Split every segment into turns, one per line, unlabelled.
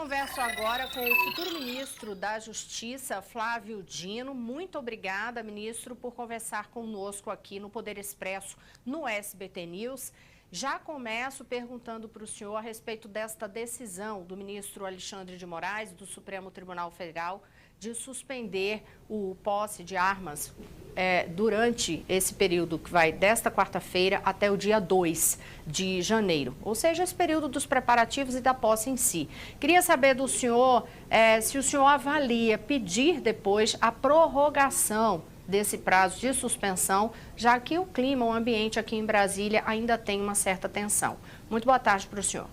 converso agora com o futuro ministro da Justiça, Flávio Dino. Muito obrigada, ministro, por conversar conosco aqui no Poder Expresso, no SBT News. Já começo perguntando para o senhor a respeito desta decisão do ministro Alexandre de Moraes, do Supremo Tribunal Federal, de suspender o posse de armas durante esse período que vai desta quarta-feira até o dia 2 de janeiro, ou seja, esse período dos preparativos e da posse em si. Queria saber do senhor se o senhor avalia pedir depois a prorrogação desse prazo de suspensão, já que o clima, o ambiente aqui em Brasília ainda tem uma certa tensão. Muito boa tarde para o senhor.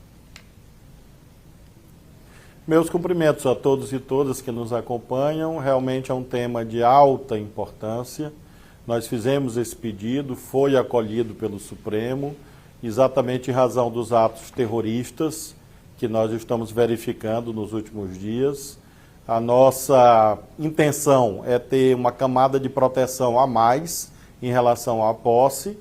Meus cumprimentos a todos e todas que nos acompanham. Realmente é um tema de alta importância. Nós fizemos esse pedido, foi acolhido pelo Supremo, exatamente em razão dos atos terroristas que nós estamos verificando nos últimos dias. A nossa intenção é ter uma camada de proteção a mais em relação à posse,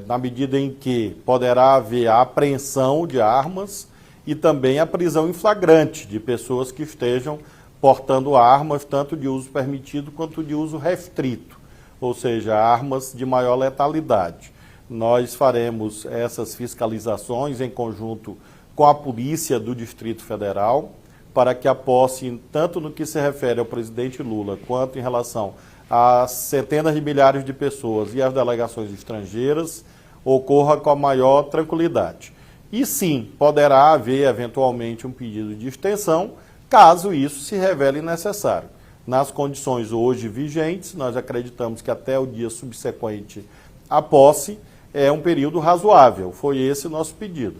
na medida em que poderá haver a apreensão de armas e também a prisão em flagrante de pessoas que estejam portando armas, tanto de uso permitido quanto de uso restrito, ou seja, armas de maior letalidade. Nós faremos essas fiscalizações em conjunto com a Polícia do Distrito Federal, para que a posse, tanto no que se refere ao presidente Lula, quanto em relação às centenas de milhares de pessoas e às delegações estrangeiras, ocorra com a maior tranquilidade. E sim, poderá haver eventualmente um pedido de extensão, caso isso se revele necessário. Nas condições hoje vigentes, nós acreditamos que até o dia subsequente à posse é um período razoável. Foi esse o nosso pedido.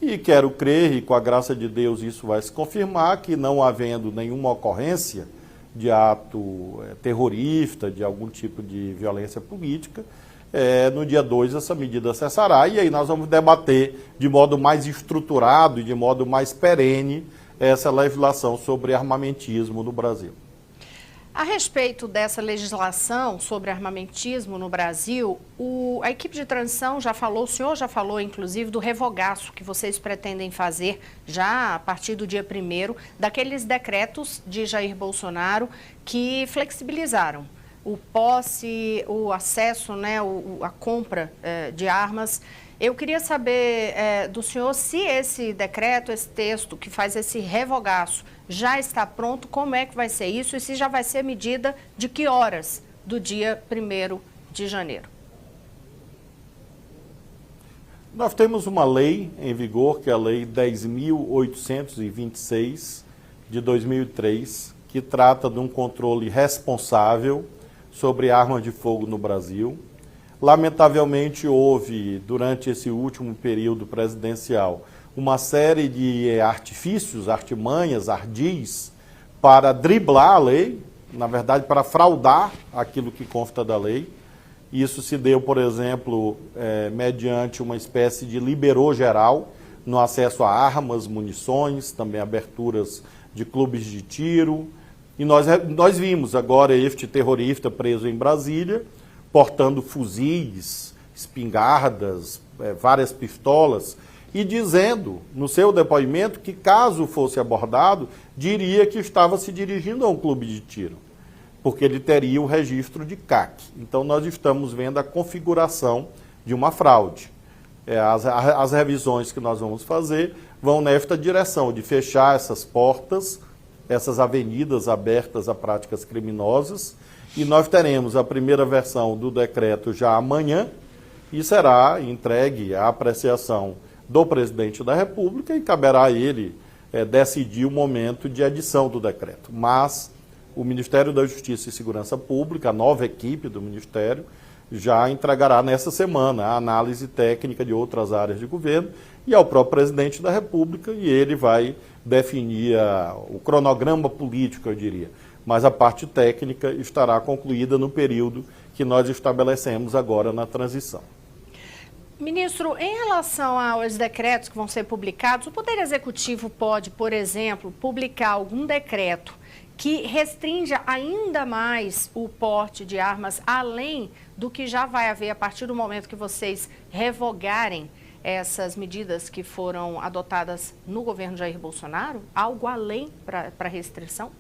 E quero crer, e com a graça de Deus isso vai se confirmar, que não havendo nenhuma ocorrência de ato terrorista, de algum tipo de violência política, no dia 2 essa medida cessará e aí nós vamos debater de modo mais estruturado e de modo mais perene essa legislação sobre armamentismo no Brasil.
A respeito dessa legislação sobre armamentismo no Brasil, a equipe de transição já falou, o senhor já falou inclusive do revogaço que vocês pretendem fazer já a partir do dia 1º daqueles decretos de Jair Bolsonaro que flexibilizaram o posse, o acesso, a compra de armas. Eu queria saber do senhor se esse decreto, esse texto que faz esse revogaço já está pronto, como é que vai ser isso e se já vai ser medida de que horas do dia 1º de janeiro.
Nós temos uma lei em vigor, que é a Lei 10.826 de 2003, que trata de um controle responsável sobre armas de fogo no Brasil. Lamentavelmente, houve, durante esse último período presidencial, uma série de artifícios, artimanhas, ardis, para driblar a lei, na verdade, para fraudar aquilo que consta da lei. Isso se deu, por exemplo, mediante uma espécie de liberou geral no acesso a armas, munições, também aberturas de clubes de tiro. E nós vimos agora este terrorista preso em Brasília, portando fuzis, espingardas, várias pistolas, e dizendo no seu depoimento que, caso fosse abordado, diria que estava se dirigindo a um clube de tiro, porque ele teria o registro de CAC. Então nós estamos vendo a configuração de uma fraude. As revisões que nós vamos fazer vão nesta direção, de fechar essas portas, essas avenidas abertas a práticas criminosas, e nós teremos a primeira versão do decreto já amanhã e será entregue à apreciação do presidente da República e caberá a ele decidir o momento de edição do decreto. Mas o Ministério da Justiça e Segurança Pública, a nova equipe do Ministério, já entregará nessa semana a análise técnica de outras áreas de governo e ao próprio presidente da República, e ele vai definir o cronograma político, eu diria. Mas a parte técnica estará concluída no período que nós estabelecemos agora na transição.
Ministro, em relação aos decretos que vão ser publicados, o Poder Executivo pode, por exemplo, publicar algum decreto que restrinja ainda mais o porte de armas, além do que já vai haver a partir do momento que vocês revogarem essas medidas que foram adotadas no governo Jair Bolsonaro? Algo além para restrição?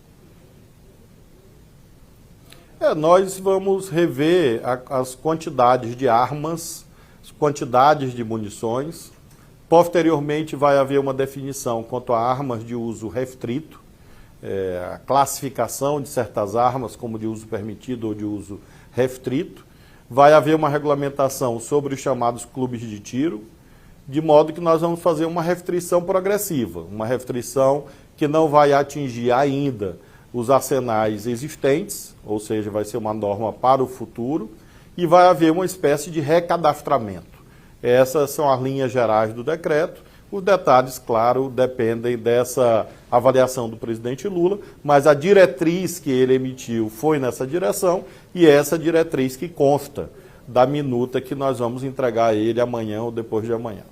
Nós vamos rever as quantidades de armas, as quantidades de munições. Posteriormente vai haver uma definição quanto a armas de uso restrito, a classificação de certas armas como de uso permitido ou de uso restrito. Vai haver uma regulamentação sobre os chamados clubes de tiro, de modo que nós vamos fazer uma restrição progressiva, uma restrição que não vai atingir ainda os arsenais existentes, ou seja, vai ser uma norma para o futuro, e vai haver uma espécie de recadastramento. Essas são as linhas gerais do decreto. Os detalhes, claro, dependem dessa avaliação do presidente Lula, mas a diretriz que ele emitiu foi nessa direção, e é essa diretriz que consta da minuta que nós vamos entregar a ele amanhã ou depois de amanhã.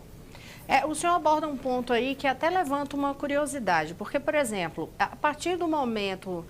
O senhor aborda um ponto aí que até levanta uma curiosidade, porque, por exemplo, a partir do momento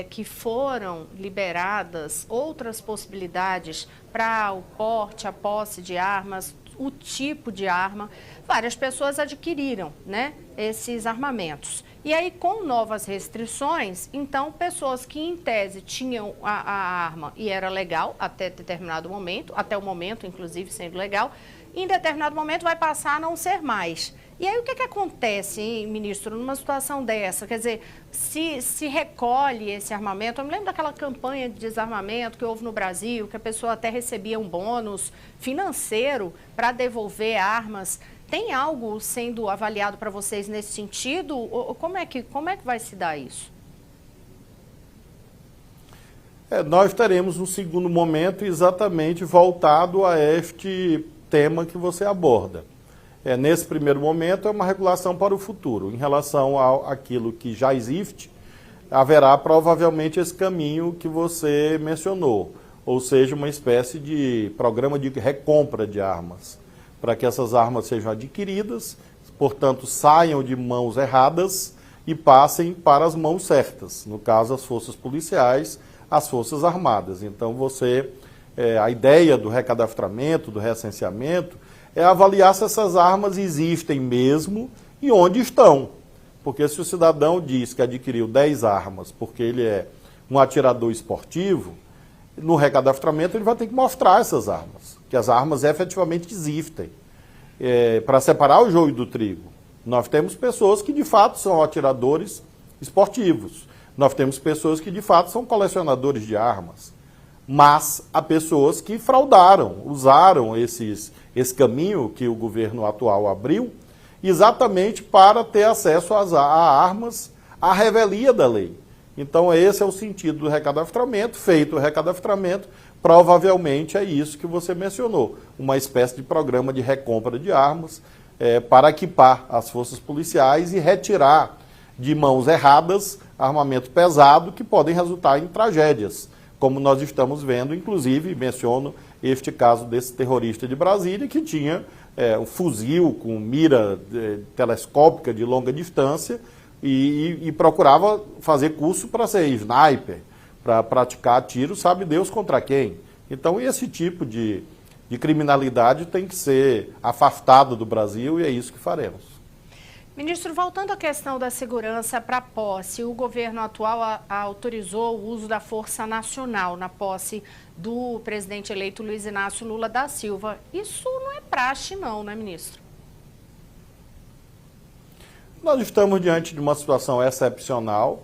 que foram liberadas outras possibilidades para o porte, a posse de armas, o tipo de arma, várias pessoas adquiriram, né, esses armamentos. E aí, com novas restrições, então, pessoas que, em tese, tinham a arma e era legal até determinado momento, até o momento, inclusive, sendo legal, em determinado momento vai passar a não ser mais. E aí o que acontece, hein, ministro, numa situação dessa? Quer dizer, se recolhe esse armamento, eu me lembro daquela campanha de desarmamento que houve no Brasil, que a pessoa até recebia um bônus financeiro para devolver armas. Tem algo sendo avaliado para vocês nesse sentido? Ou como é que vai se dar isso?
Nós teremos um segundo momento exatamente voltado a este tema que você aborda. Nesse primeiro momento é uma regulação para o futuro. Em relação àquilo que já existe, haverá provavelmente esse caminho que você mencionou, ou seja, uma espécie de programa de recompra de armas, para que essas armas sejam adquiridas, portanto saiam de mãos erradas e passem para as mãos certas, no caso as forças policiais, as forças armadas. Então a ideia do recadastramento, do recenseamento, é avaliar se essas armas existem mesmo e onde estão. Porque se o cidadão diz que adquiriu 10 armas porque ele é um atirador esportivo, no recadastramento ele vai ter que mostrar essas armas, que as armas efetivamente existem, para separar o joio do trigo. Nós temos pessoas que de fato são atiradores esportivos, nós temos pessoas que de fato são colecionadores de armas. Mas há pessoas que fraudaram, usaram esse caminho que o governo atual abriu, exatamente para ter acesso a armas à revelia da lei. Então esse é o sentido do recadastramento. Feito o recadastramento, provavelmente é isso que você mencionou, uma espécie de programa de recompra de armas para equipar as forças policiais e retirar de mãos erradas armamento pesado que podem resultar em tragédias, como nós estamos vendo, inclusive, menciono este caso desse terrorista de Brasília, que tinha um fuzil com mira telescópica de longa distância e procurava fazer curso para ser sniper, para praticar tiro, sabe Deus contra quem. Então, esse tipo de criminalidade tem que ser afastado do Brasil e é isso que faremos.
Ministro, voltando à questão da segurança para a posse, o governo atual autorizou o uso da Força Nacional na posse do presidente eleito Luiz Inácio Lula da Silva. Isso não é praxe não, né, ministro?
Nós estamos diante de uma situação excepcional.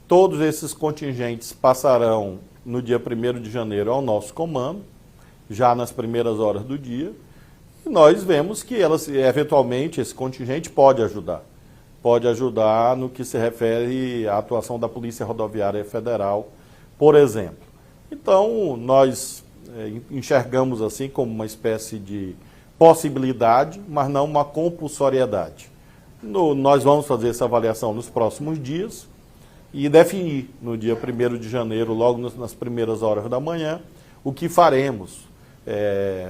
Todos esses contingentes passarão no dia 1º de janeiro ao nosso comando, já nas primeiras horas do dia. E nós vemos que eventualmente esse contingente pode ajudar no que se refere à atuação da Polícia Rodoviária Federal, por exemplo. Então, nós enxergamos assim como uma espécie de possibilidade, mas não uma compulsoriedade. Nós vamos fazer essa avaliação nos próximos dias e definir no dia 1º de janeiro, logo nas primeiras horas da manhã, o que faremos.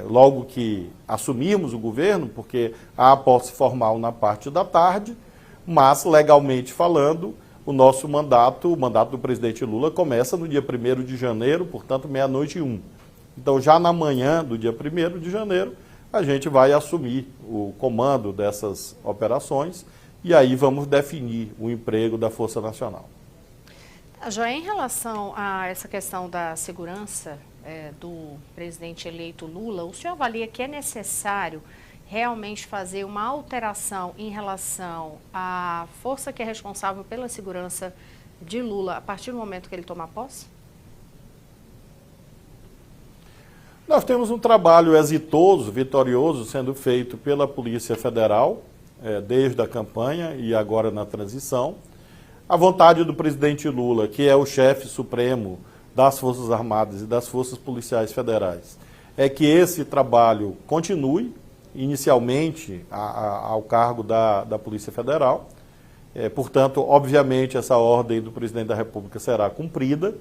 Logo que assumirmos o governo, porque há posse formal na parte da tarde, mas legalmente falando, o nosso mandato, o mandato do presidente Lula começa no dia 1º de janeiro, portanto 00:01. Então já na manhã do dia 1º de janeiro, a gente vai assumir o comando dessas operações e aí vamos definir o emprego da Força Nacional.
Já em relação a essa questão da segurança do presidente eleito Lula, o senhor avalia que é necessário realmente fazer uma alteração em relação à força que é responsável pela segurança de Lula a partir do momento que ele tomar posse?
Nós temos um trabalho exitoso, vitorioso, sendo feito pela Polícia Federal, desde a campanha e agora na transição. A vontade do presidente Lula, que é o chefe supremo das Forças Armadas e das Forças Policiais Federais, é que esse trabalho continue, inicialmente ao cargo da Polícia Federal. Portanto, obviamente, essa ordem do presidente da República será cumprida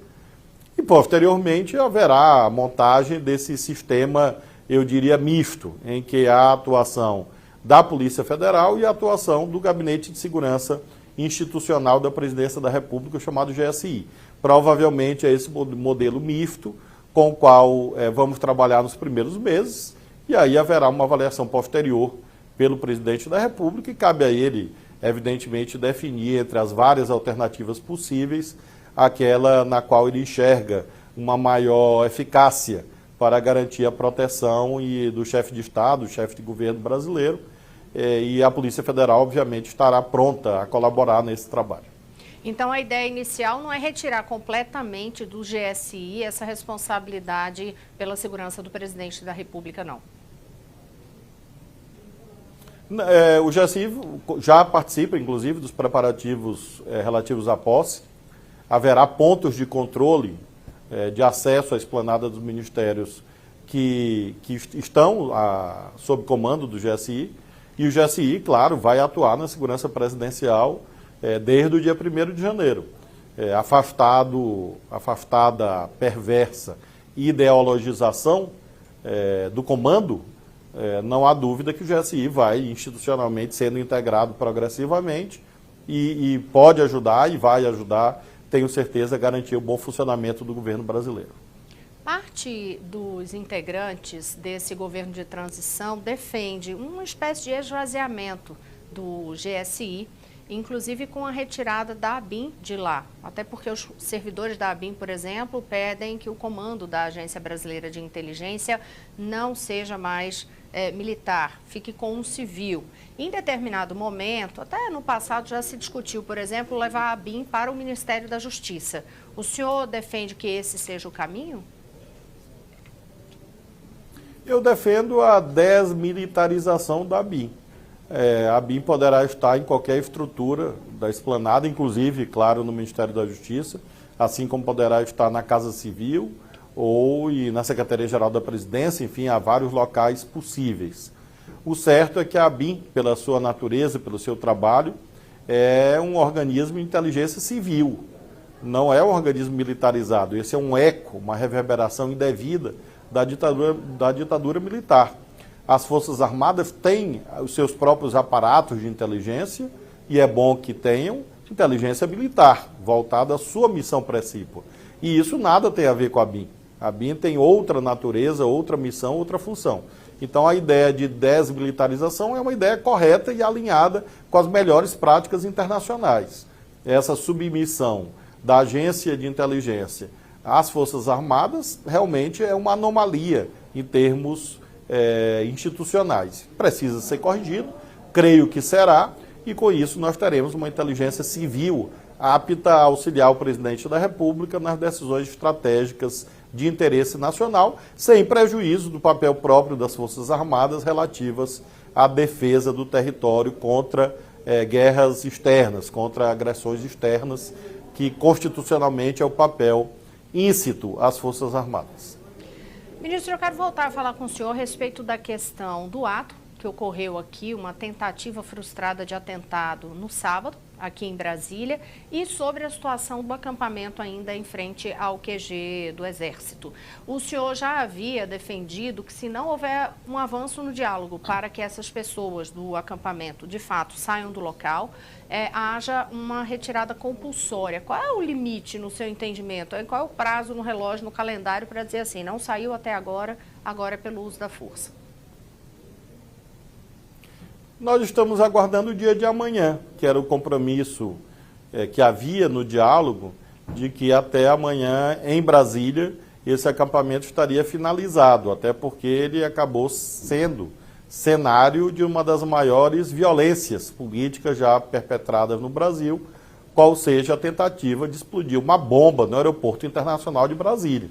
e, posteriormente, haverá a montagem desse sistema, eu diria, misto, em que há a atuação da Polícia Federal e a atuação do Gabinete de Segurança Institucional da Presidência da República, chamado GSI. Provavelmente é esse modelo misto com o qual vamos trabalhar nos primeiros meses e aí haverá uma avaliação posterior pelo presidente da República e cabe a ele, evidentemente, definir entre as várias alternativas possíveis aquela na qual ele enxerga uma maior eficácia para garantir a proteção do chefe de Estado, do chefe de governo brasileiro, e a Polícia Federal, obviamente, estará pronta a colaborar nesse trabalho.
Então, a ideia inicial não é retirar completamente do GSI essa responsabilidade pela segurança do presidente da República, não?
O GSI já participa, inclusive, dos preparativos relativos à posse. Haverá pontos de controle de acesso à esplanada dos ministérios que estão sob comando do GSI. E o GSI, claro, vai atuar na segurança presidencial desde o dia 1º de janeiro. Afastada a perversa ideologização do comando, não há dúvida que o GSI vai institucionalmente sendo integrado progressivamente e pode ajudar e vai ajudar, tenho certeza, a garantir o bom funcionamento do governo brasileiro.
Parte dos integrantes desse governo de transição defende uma espécie de esvaziamento do GSI, inclusive com a retirada da ABIN de lá. Até porque os servidores da ABIN, por exemplo, pedem que o comando da Agência Brasileira de Inteligência não seja mais militar, fique com um civil. Em determinado momento, até no passado já se discutiu, por exemplo, levar a ABIN para o Ministério da Justiça. O senhor defende que esse seja o caminho?
Eu defendo a desmilitarização da ABIN. A ABIN poderá estar em qualquer estrutura da esplanada, inclusive, claro, no Ministério da Justiça, assim como poderá estar na Casa Civil ou na Secretaria-Geral da Presidência, enfim, há vários locais possíveis. O certo é que a ABIN, pela sua natureza, pelo seu trabalho, é um organismo de inteligência civil, não é um organismo militarizado. Esse é um eco, uma reverberação indevida da ditadura militar. As Forças Armadas têm os seus próprios aparatos de inteligência e é bom que tenham inteligência militar, voltada à sua missão precípua. E isso nada tem a ver com a ABIN. A ABIN tem outra natureza, outra missão, outra função. Então a ideia de desmilitarização é uma ideia correta e alinhada com as melhores práticas internacionais. Essa submissão da agência de inteligência às Forças Armadas realmente é uma anomalia em termos institucionais. Precisa ser corrigido, creio que será, e com isso nós teremos uma inteligência civil apta a auxiliar o presidente da República nas decisões estratégicas de interesse nacional, sem prejuízo do papel próprio das Forças Armadas relativas à defesa do território contra guerras externas, contra agressões externas, que constitucionalmente é o papel íncito às Forças Armadas.
Ministro, eu quero voltar a falar com o senhor a respeito da questão do ato que ocorreu aqui, uma tentativa frustrada de atentado no sábado, aqui em Brasília, e sobre a situação do acampamento ainda em frente ao QG do Exército. O senhor já havia defendido que, se não houver um avanço no diálogo para que essas pessoas do acampamento, de fato, saiam do local, haja uma retirada compulsória. Qual é o limite, no seu entendimento? Qual é o prazo no relógio, no calendário, para dizer assim, não saiu até agora, agora é pelo uso da força?
Nós estamos aguardando o dia de amanhã, que era o compromisso que havia no diálogo, de que até amanhã, em Brasília, esse acampamento estaria finalizado, até porque ele acabou sendo cenário de uma das maiores violências políticas já perpetradas no Brasil, qual seja a tentativa de explodir uma bomba no Aeroporto Internacional de Brasília.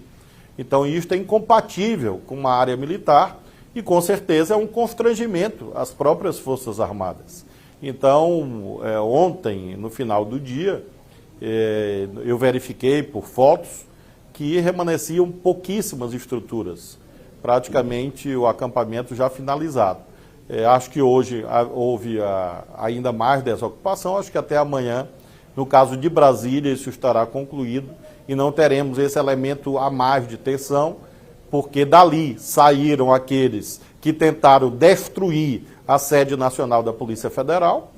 Então, isto é incompatível com uma área militar e, com certeza, é um constrangimento às próprias Forças Armadas. Então, ontem, no final do dia, eu verifiquei por fotos que remanesciam pouquíssimas estruturas, praticamente o acampamento já finalizado. Acho que hoje houve ainda mais desocupação, acho que até amanhã, no caso de Brasília, isso estará concluído e não teremos esse elemento a mais de tensão, porque dali saíram aqueles que tentaram destruir a sede nacional da Polícia Federal,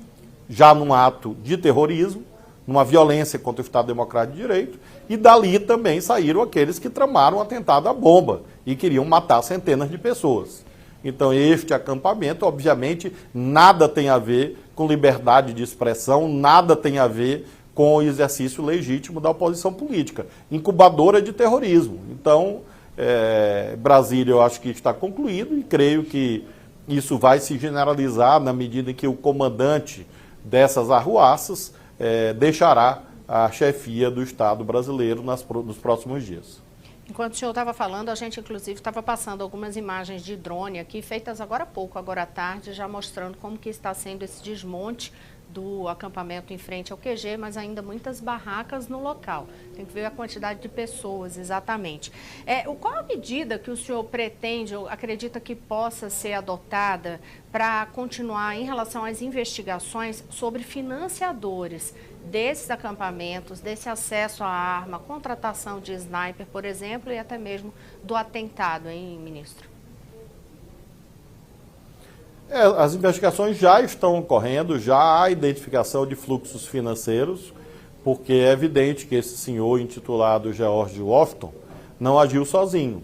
já num ato de terrorismo, numa violência contra o Estado Democrático de Direito, e dali também saíram aqueles que tramaram um atentado à bomba e queriam matar centenas de pessoas. Então, este acampamento, obviamente, nada tem a ver com liberdade de expressão, nada tem a ver com o exercício legítimo da oposição política, incubadora de terrorismo. Então, Brasília, eu acho que está concluído e creio que isso vai se generalizar na medida em que o comandante dessas arruaças deixará a chefia do Estado brasileiro nos próximos dias.
Enquanto o senhor estava falando, a gente inclusive estava passando algumas imagens de drone aqui, feitas agora há pouco, agora à tarde, já mostrando como que está sendo esse desmonte do acampamento em frente ao QG, mas ainda muitas barracas no local. Tem que ver a quantidade de pessoas exatamente. Qual a medida que o senhor pretende ou acredita que possa ser adotada para continuar em relação às investigações sobre financiadores desses acampamentos, desse acesso à arma, contratação de sniper, por exemplo, e até mesmo do atentado, hein, ministro?
As investigações já estão ocorrendo, já há identificação de fluxos financeiros, porque é evidente que esse senhor intitulado George Washington não agiu sozinho.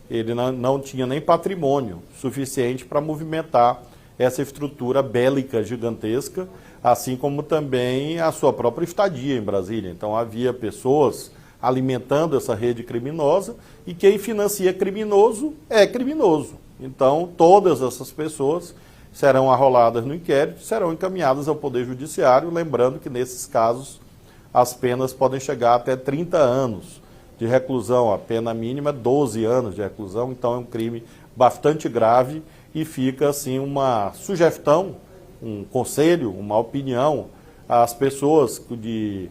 Ele não tinha nem patrimônio suficiente para movimentar essa estrutura bélica gigantesca, assim como também a sua própria estadia em Brasília. Então havia pessoas alimentando essa rede criminosa e quem financia criminoso é criminoso. Então todas essas pessoas serão arroladas no inquérito, serão encaminhadas ao Poder Judiciário, lembrando que nesses casos as penas podem chegar até 30 anos de reclusão, a pena mínima é 12 anos de reclusão, então é um crime bastante grave e fica assim uma sugestão, um conselho, uma opinião às pessoas que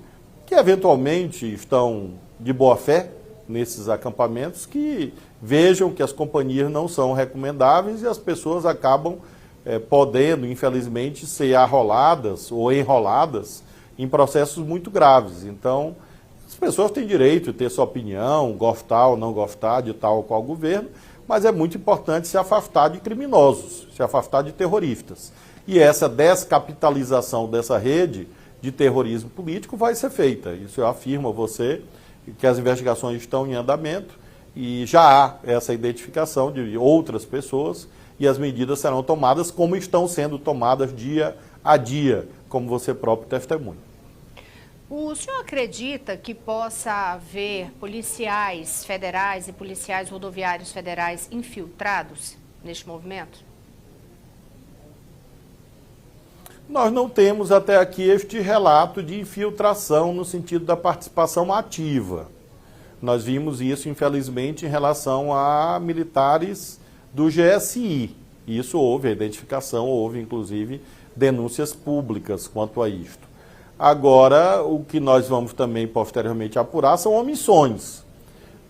eventualmente estão de boa fé nesses acampamentos, que vejam que as companhias não são recomendáveis e as pessoas acabam podendo, infelizmente, ser arroladas ou enroladas em processos muito graves. Então, as pessoas têm direito de ter sua opinião, gostar ou não gostar de tal ou qual governo, mas é muito importante se afastar de criminosos, se afastar de terroristas. E essa descapitalização dessa rede de terrorismo político vai ser feita. Isso eu afirmo a você, que as investigações estão em andamento e já há essa identificação de outras pessoas e as medidas serão tomadas como estão sendo tomadas dia a dia, como você próprio testemunha.
O senhor acredita que possa haver policiais federais e policiais rodoviários federais infiltrados neste movimento?
Nós não temos até aqui este relato de infiltração no sentido da participação ativa. Nós vimos isso, infelizmente, em relação a militares do GSI. Isso houve, a identificação, houve, inclusive, denúncias públicas quanto a isto. Agora, o que nós vamos também posteriormente apurar são omissões,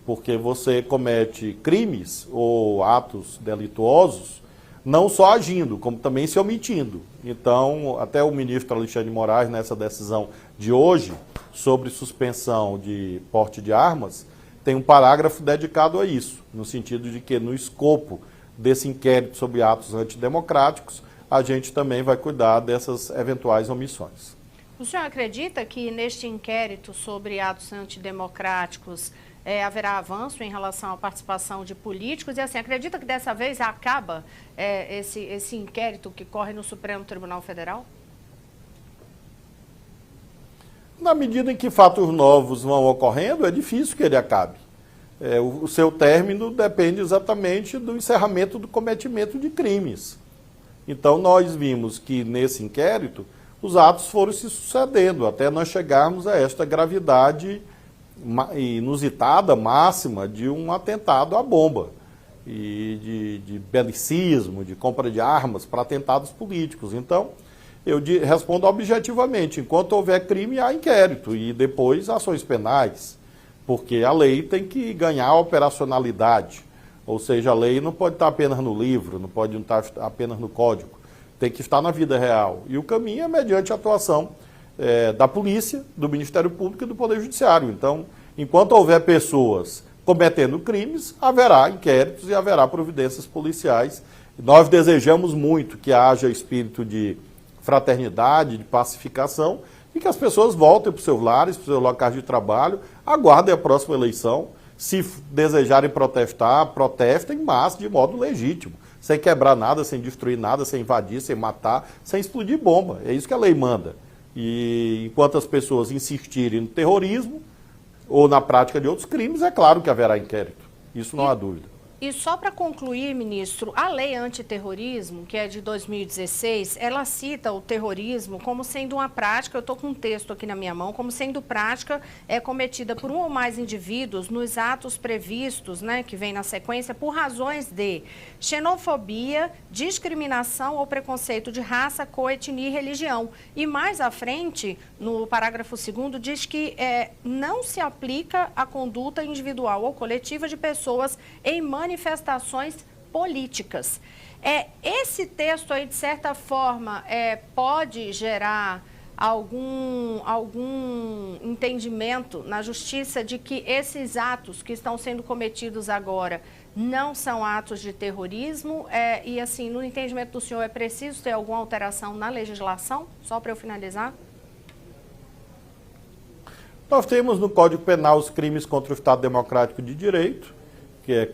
porque você comete crimes ou atos delituosos não só agindo, como também se omitindo. Então, até o ministro Alexandre de Moraes, nessa decisão de hoje, sobre suspensão de porte de armas, tem um parágrafo dedicado a isso, no sentido de que, no escopo desse inquérito sobre atos antidemocráticos, a gente também vai cuidar dessas eventuais omissões.
O senhor acredita que neste inquérito sobre atos antidemocráticos haverá avanço em relação à participação de políticos? E assim, acredita que dessa vez acaba esse inquérito que corre no Supremo Tribunal Federal?
Na medida em que fatos novos vão ocorrendo, é difícil que ele acabe. O seu término depende exatamente do encerramento do cometimento de crimes. Então, nós vimos que nesse inquérito os atos foram se sucedendo até nós chegarmos a esta gravidade inusitada, máxima, de um atentado à bomba, e de belicismo, de compra de armas para atentados políticos. Então, eu respondo objetivamente, enquanto houver crime, há inquérito e depois ações penais, porque a lei tem que ganhar operacionalidade, ou seja, a lei não pode estar apenas no livro, não pode estar apenas no código, tem que estar na vida real. E o caminho é mediante a atuação da polícia, do Ministério Público e do Poder Judiciário. Então, enquanto houver pessoas cometendo crimes, haverá inquéritos e haverá providências policiais. Nós desejamos muito que haja espírito de fraternidade, de pacificação, e que as pessoas voltem para os seus lares, para os seus locais de trabalho, aguardem a próxima eleição. Se desejarem protestar, protestem, mas de modo legítimo, sem quebrar nada, sem destruir nada, sem invadir, sem matar, sem explodir bomba. É isso que a lei manda. E enquanto as pessoas insistirem no terrorismo ou na prática de outros crimes, é claro que haverá inquérito. Isso não há dúvida.
E só para concluir, ministro, a lei antiterrorismo, que é de 2016, ela cita o terrorismo como sendo uma prática, eu estou com um texto aqui na minha mão, como sendo prática cometida por um ou mais indivíduos nos atos previstos, né, que vem na sequência, por razões de xenofobia, discriminação ou preconceito de raça, cor, etnia e religião. E mais à frente, no parágrafo 2º, diz que não se aplica a conduta individual ou coletiva de pessoas em manifestações políticas. Esse texto aí, de certa forma, pode gerar algum entendimento na justiça de que esses atos que estão sendo cometidos agora não são atos de terrorismo? E, assim, no entendimento do senhor, é preciso ter alguma alteração na legislação? Só para eu finalizar.
Nós temos no Código Penal os crimes contra o Estado Democrático de Direito,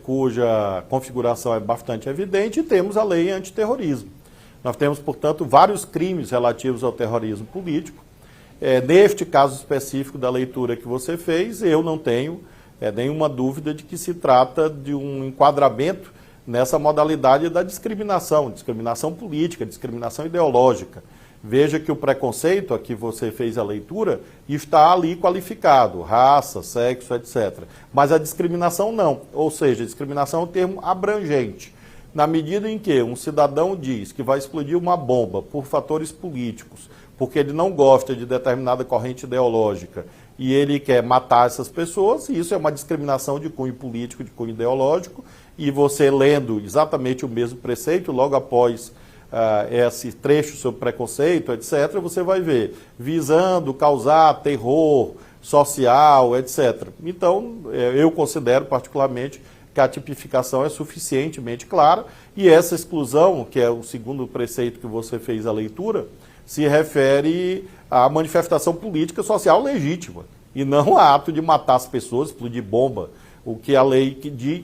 cuja configuração é bastante evidente, e temos a lei antiterrorismo. Nós temos, portanto, vários crimes relativos ao terrorismo político. Neste caso específico da leitura que você fez, eu não tenho nenhuma dúvida de que se trata de um enquadramento nessa modalidade da discriminação política, discriminação ideológica. Veja que o preconceito a que você fez a leitura está ali qualificado, raça, sexo, etc. Mas a discriminação não, ou seja, a discriminação é um termo abrangente. Na medida em que um cidadão diz que vai explodir uma bomba por fatores políticos, porque ele não gosta de determinada corrente ideológica e ele quer matar essas pessoas, isso é uma discriminação de cunho político, de cunho ideológico, e você lendo exatamente o mesmo preceito, logo após esse trecho sobre preconceito, etc., você vai ver, visando causar terror social, etc. Então, eu considero particularmente que a tipificação é suficientemente clara, e essa exclusão, que é o segundo preceito que você fez a leitura, se refere à manifestação política social legítima, e não a ato de matar as pessoas, explodir bomba. O que a lei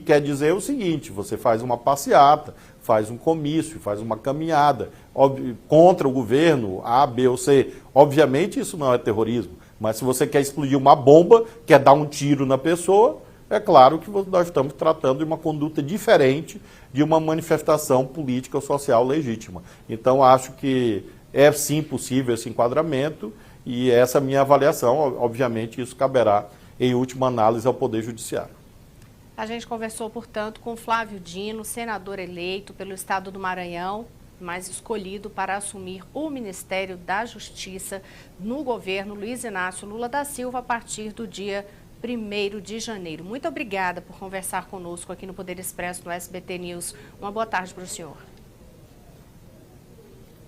quer dizer é o seguinte: você faz uma passeata, faz um comício, faz uma caminhada contra o governo A, B ou C. Obviamente isso não é terrorismo, mas se você quer explodir uma bomba, quer dar um tiro na pessoa, é claro que nós estamos tratando de uma conduta diferente de uma manifestação política ou social legítima. Então, acho que é sim possível esse enquadramento, e essa é a minha avaliação. Obviamente, isso caberá, em última análise, ao Poder Judiciário.
A gente conversou, portanto, com Flávio Dino, senador eleito pelo estado do Maranhão, mas escolhido para assumir o Ministério da Justiça no governo Luiz Inácio Lula da Silva a partir do dia 1º de janeiro. Muito obrigada por conversar conosco aqui no Poder Expresso, no SBT News. Uma boa tarde para o senhor.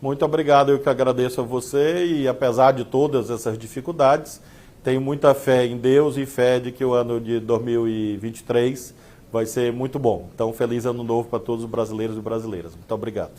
Muito obrigado, eu que agradeço a você, e apesar de todas essas dificuldades, tenho muita fé em Deus e fé de que o ano de 2023 vai ser muito bom. Então, feliz ano novo para todos os brasileiros e brasileiras. Muito obrigado.